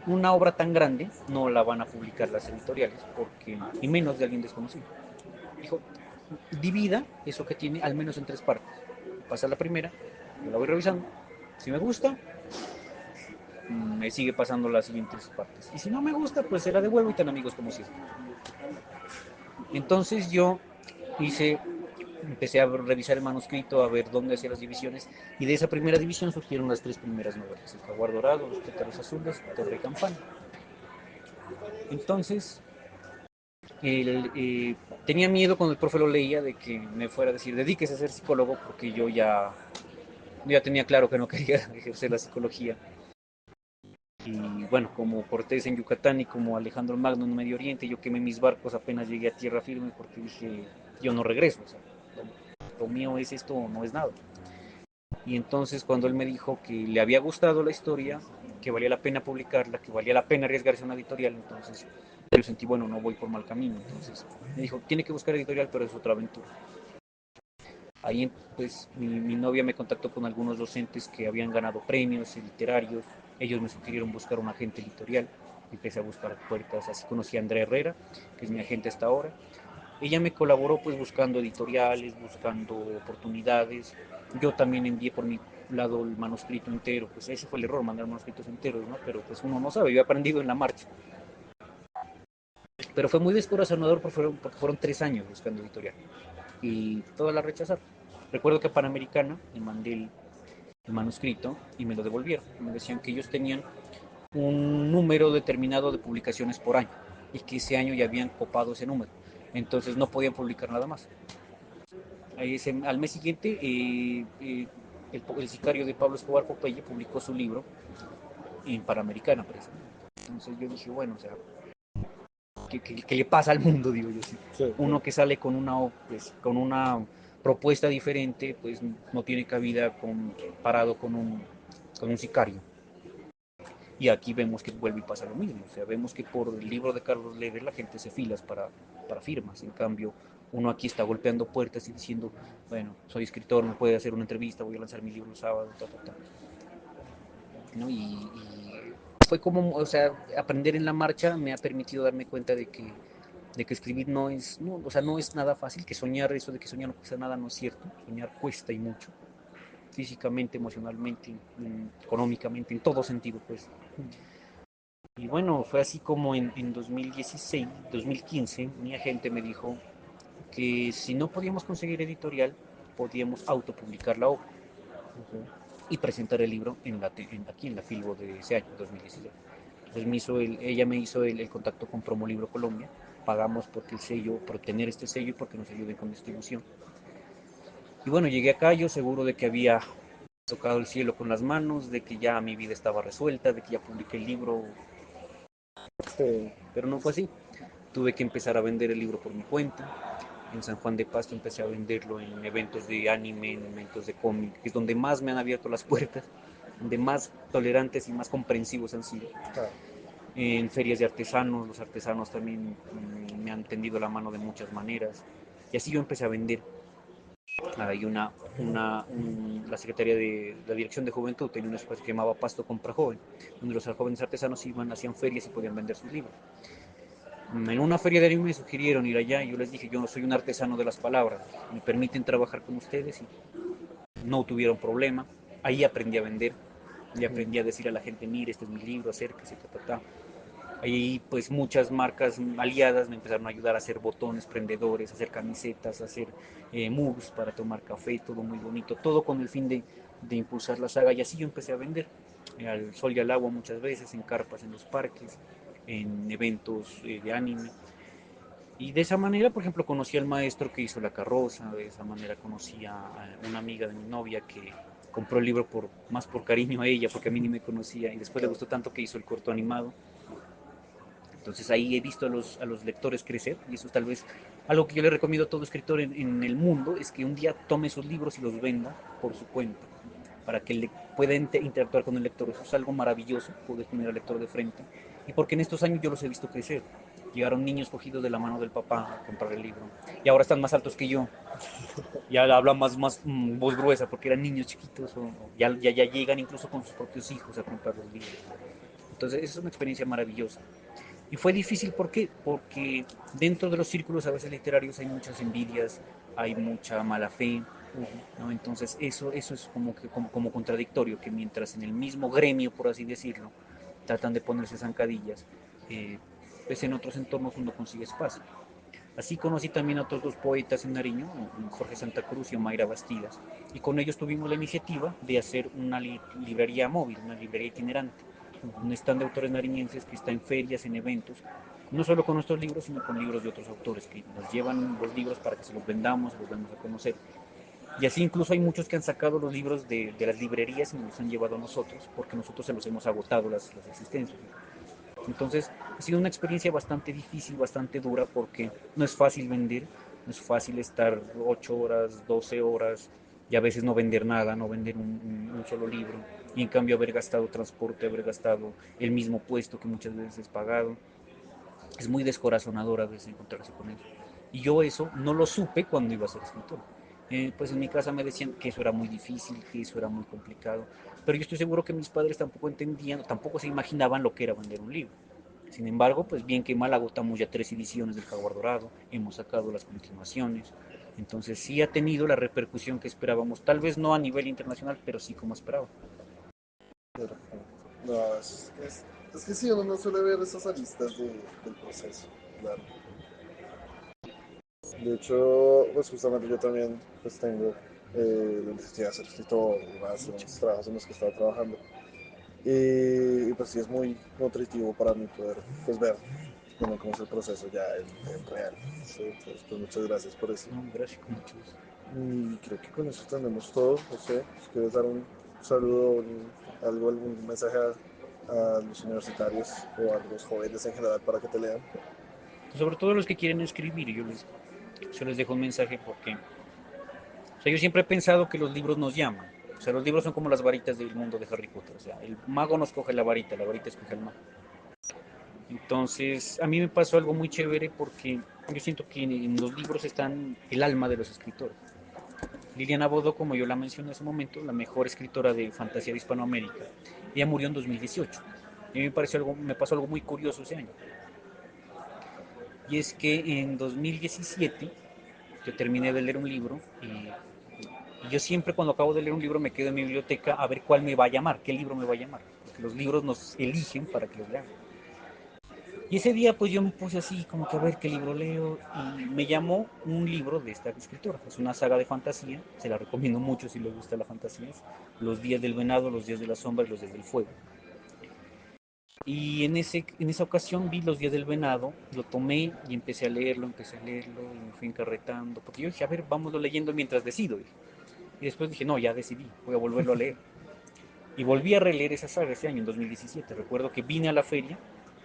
una obra tan grande no la van a publicar las editoriales, porque, y menos de alguien desconocido. Dijo, divida eso que tiene al menos en tres partes. Pasa la primera, yo la voy revisando. Si me gusta, me sigue pasando las siguientes partes. Y si no me gusta, pues se la devuelvo y tan amigos como siempre. Entonces yo hice, empecé a revisar el manuscrito, a ver dónde hacía las divisiones, y de esa primera división surgieron las tres primeras novelas: El Jaguar Dorado, Los Pétalos Azules, Torre Campana. Entonces, tenía miedo cuando el profe lo leía de que me fuera a decir, dedíquese a ser psicólogo, porque yo ya tenía claro que no quería ejercer la psicología. Y bueno, como Cortés en Yucatán y como Alejandro Magno en Medio Oriente, yo quemé mis barcos apenas llegué a tierra firme porque dije, yo no regreso, o sea, lo mío es esto o no es nada. Y entonces cuando él me dijo que le había gustado la historia, que valía la pena publicarla, que valía la pena arriesgarse a una editorial, entonces yo sentí, bueno, no voy por mal camino. Entonces me dijo, tiene que buscar editorial, pero es otra aventura. Ahí pues mi novia me contactó con algunos docentes que habían ganado premios literarios. Ellos me sugirieron buscar un agente editorial. Empecé a buscar puertas, así conocí a Andrea Herrera, que es mi agente hasta ahora. Ella me colaboró pues buscando editoriales, buscando oportunidades. Yo también envié por mi lado el manuscrito entero, pues ese fue el error, mandar manuscritos enteros, ¿no? Pero pues uno no sabe, yo he aprendido en la marcha. Pero fue muy descorazonador porque fueron 3 años buscando editorial y todas la rechazaron. Recuerdo que a Panamericana le mandé el manuscrito y me lo devolvieron. Me decían que ellos tenían un número determinado de publicaciones por año y que ese año ya habían copado ese número. Entonces no podían publicar nada más. Al mes siguiente, el sicario de Pablo Escobar Popeye publicó su libro en Panamericana, precisamente. Entonces yo dije, bueno, o sea, ¿qué le pasa al mundo? Digo yo. Sí. Sí, Uno que sale con una propuesta diferente, pues no tiene cabida parado con un sicario. Y aquí vemos que vuelve y pasa lo mismo. O sea, vemos que por el libro de Carlos Leder la gente se filas para firmas. En cambio, uno aquí está golpeando puertas y diciendo, bueno, soy escritor, me puede hacer una entrevista, voy a lanzar mi libro el sábado, ta, ta, ta. ¿No? Y fue como, o sea, aprender en la marcha me ha permitido darme cuenta de que escribir o sea, no es nada fácil, que soñar, eso de que soñar no cuesta nada, no es cierto. Soñar cuesta y mucho, físicamente, emocionalmente, económicamente, en todo sentido, pues. Y bueno, fue así como en 2016, 2015, mi agente me dijo que si no podíamos conseguir editorial, podíamos autopublicar la obra y presentar el libro aquí en la Filbo de ese año, 2016. Entonces ella me hizo el contacto con Promo Libro Colombia, pagamos porque el sello, por obtener este sello y porque nos ayuden con distribución. Y bueno, llegué acá yo seguro de que había tocado el cielo con las manos, de que ya mi vida estaba resuelta, de que ya publiqué el libro, sí. pero no fue así. Tuve que empezar a vender el libro por mi cuenta. En San Juan de Pasto empecé a venderlo en eventos de anime, en eventos de cómic, que es donde más me han abierto las puertas, donde más tolerantes y más comprensivos han sido. Ah, En ferias de artesanos, los artesanos también me han tendido la mano de muchas maneras. Y así yo empecé a vender. Hay la Secretaría de la Dirección de Juventud tenía un espacio que se llamaba Pasto Compra Joven, donde los jóvenes artesanos iban, hacían ferias y podían vender sus libros. En una feria de anime me sugirieron ir allá y yo les dije, yo no soy un artesano de las palabras, me permiten trabajar con ustedes, y no tuvieron problema. Ahí aprendí a vender y aprendí a decir a la gente, mire, este es mi libro, acérquese, ta, ta, ta. Ahí pues muchas marcas aliadas me empezaron a ayudar a hacer botones, prendedores, a hacer camisetas, a hacer mugs para tomar café, todo muy bonito, todo con el fin de impulsar la saga. Y así yo empecé a vender al sol y al agua muchas veces, en carpas, en los parques, en eventos de anime. Y de esa manera, por ejemplo, conocí al maestro que hizo La Carroza, de esa manera conocí a una amiga de mi novia que compró el libro más por cariño a ella, porque a mí ni me conocía, y después le claro. gustó tanto que hizo el corto animado. Entonces ahí he visto a los lectores crecer, y eso es tal vez algo que yo le recomiendo a todo escritor en el mundo, es que un día tome sus libros y los venda por su cuenta, para que pueda interactuar con el lector. Eso es algo maravilloso, poder tener al lector de frente, y porque en estos años yo los he visto crecer. Llegaron niños cogidos de la mano del papá a comprar el libro. Y ahora están más altos que yo. Ya hablan más voz gruesa porque eran niños chiquitos. O ya llegan incluso con sus propios hijos a comprar los libros. Entonces, esa es una experiencia maravillosa. Y fue difícil, ¿por qué? Porque dentro de los círculos a veces literarios hay muchas envidias, hay mucha mala fe, ¿no? Entonces eso es como contradictorio, que mientras en el mismo gremio, por así decirlo, tratan de ponerse zancadillas, eh, pues en otros entornos uno consigue espacio. Así conocí también a otros dos poetas en Nariño, Jorge Santa Cruz y Omaira Bastidas, y con ellos tuvimos la iniciativa de hacer una librería móvil, una librería itinerante, un stand de autores nariñenses que está en ferias, en eventos, no solo con nuestros libros, sino con libros de otros autores que nos llevan los libros para que se los vendamos, los demos a conocer. Y así incluso hay muchos que han sacado los libros de las librerías y nos los han llevado a nosotros, porque nosotros se los hemos agotado las existencias. Entonces ha sido una experiencia bastante difícil, bastante dura, porque no es fácil vender, no es fácil estar 8 horas, 12 horas y a veces no vender nada, no vender un solo libro, y en cambio haber gastado transporte, haber gastado el mismo puesto que muchas veces es pagado. Es muy descorazonador a veces encontrarse con eso. Y yo eso no lo supe cuando iba a ser escritor. Pues en mi casa me decían que eso era muy difícil, que eso era muy complicado, pero yo estoy seguro que mis padres tampoco entendían, tampoco se imaginaban lo que era vender un libro. Sin embargo, pues bien que mal agotamos ya 3 ediciones del Jaguar Dorado, hemos sacado las continuaciones, entonces sí ha tenido la repercusión que esperábamos, tal vez no a nivel internacional, pero sí como esperaba. Perfecto. No, es que sí, uno no suele ver esas aristas del proceso, claro. De hecho, pues justamente yo también pues tengo la necesidad de ser escritor y más en los trabajos en los que estaba trabajando. Y pues sí es muy nutritivo para mí poder pues ver bueno, cómo es el proceso ya en real. Sí, entonces, pues muchas gracias por eso. No, gracias, con mucho gusto. Y creo que con eso tenemos todo. No sé, si quieres dar un saludo, algo, algún mensaje a los universitarios o a los jóvenes en general para que te lean. Sobre todo los que quieren escribir, yo les dejo un mensaje porque, o sea, yo siempre he pensado que los libros nos llaman. O sea, los libros son como las varitas del mundo de Harry Potter. O sea, el mago nos coge la varita escoge al mago. Entonces, a mí me pasó algo muy chévere porque yo siento que en los libros están el alma de los escritores. Liliana Bodo, como yo la mencioné en ese momento, la mejor escritora de fantasía de Hispanoamérica, ella murió en 2018. Y a mí me pasó algo muy curioso ese año. Y es que en 2017 yo terminé de leer un libro y yo siempre cuando acabo de leer un libro me quedo en mi biblioteca a ver cuál me va a llamar, qué libro me va a llamar. Porque los libros nos eligen para que los leamos. Y ese día pues yo me puse así como que a ver qué libro leo y me llamó un libro de esta escritora. Es una saga de fantasía, se la recomiendo mucho si les gusta la fantasía. Es Los días del venado, los días de la sombra y los días del fuego. Y en esa ocasión vi Los días del venado, lo tomé y empecé a leerlo y me fui encarretando. Porque yo dije, a ver, vámonos leyendo mientras decido. Y después dije, no, ya decidí, voy a volverlo a leer. Y volví a releer esa saga ese año, en 2017. Recuerdo que vine a la feria,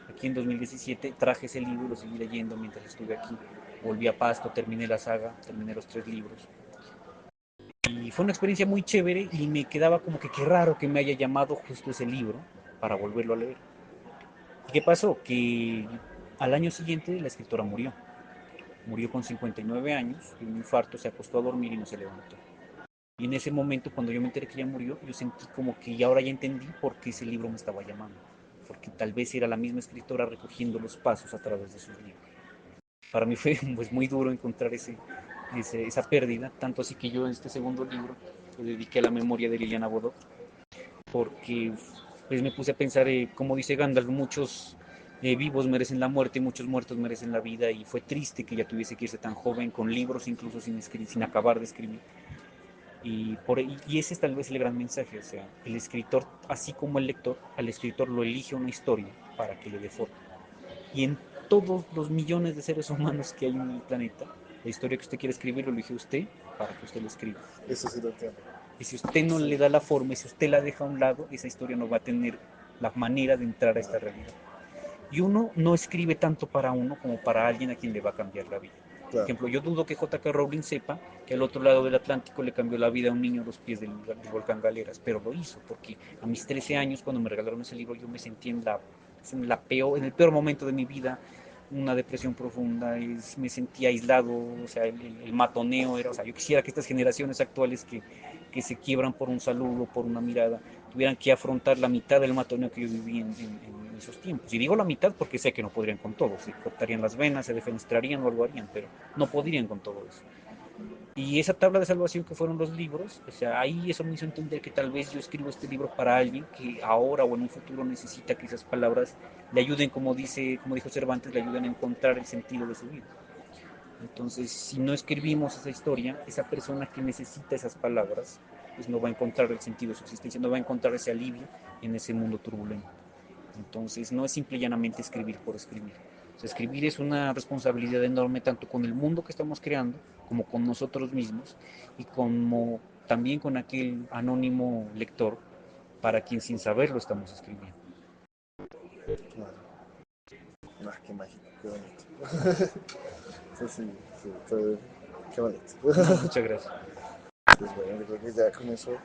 aquí en 2017, traje ese libro y lo seguí leyendo mientras estuve aquí. Volví a Pasto, terminé la saga, terminé los 3 libros. Y fue una experiencia muy chévere y me quedaba como que qué raro que me haya llamado justo ese libro para volverlo a leer. ¿Y qué pasó? Que al año siguiente la escritora murió. Murió con 59 años, de un infarto, se acostó a dormir y no se levantó. Y en ese momento, cuando yo me enteré que ella murió, yo sentí como que ahora ya entendí por qué ese libro me estaba llamando. Porque tal vez era la misma escritora recogiendo los pasos a través de sus libros. Para mí fue pues, muy duro encontrar esa pérdida, tanto así que yo en este segundo libro lo dediqué a la memoria de Liliana Bodó, porque pues, me puse a pensar, como dice Gandalf, muchos vivos merecen la muerte, muchos muertos merecen la vida, y fue triste que ella tuviese que irse tan joven, con libros incluso sin acabar de escribir. Y ese es tal vez el gran mensaje, o sea, el escritor, así como el lector, al escritor lo elige una historia para que le dé forma. Y en todos los millones de seres humanos que hay en el planeta, la historia que usted quiere escribir lo elige usted para que usted lo escriba. Eso sí lo entiendo. Y si usted no Sí, le da la forma y si usted la deja a un lado, esa historia no va a tener la manera de entrar a esta realidad. Y uno no escribe tanto para uno como para alguien a quien le va a cambiar la vida. Por claro. ejemplo, yo dudo que J.K. Rowling sepa que al otro lado del Atlántico le cambió la vida a un niño a los pies del volcán Galeras, pero lo hizo, porque a mis 13 años, cuando me regalaron ese libro, yo me sentí en el peor momento de mi vida, una depresión profunda, me sentía aislado, o sea, el matoneo era, o sea, yo quisiera que estas generaciones actuales que se quiebran por un saludo, por una mirada, tuvieran que afrontar la mitad del matoneo que yo viví en esos tiempos. Y digo la mitad porque sé que no podrían con todo, se cortarían las venas, se defenestrarían o algo harían, pero no podrían con todo eso. Y esa tabla de salvación que fueron los libros, o sea, ahí eso me hizo entender que tal vez yo escribo este libro para alguien que ahora o en un futuro necesita que esas palabras le ayuden, como dijo Cervantes, le ayuden a encontrar el sentido de su vida. Entonces, si no escribimos esa historia, esa persona que necesita esas palabras, pues no va a encontrar el sentido de su existencia, no va a encontrar ese alivio en ese mundo turbulento. Entonces, no es simple y llanamente escribir por escribir. O sea, escribir es una responsabilidad enorme tanto con el mundo que estamos creando como con nosotros mismos y como también con aquel anónimo lector para quien sin saberlo estamos escribiendo. Claro. Ah, qué mágico, qué bonito. Eso sí, sí, qué bonito. No, muchas gracias. Pues bueno, yo creo que ya con eso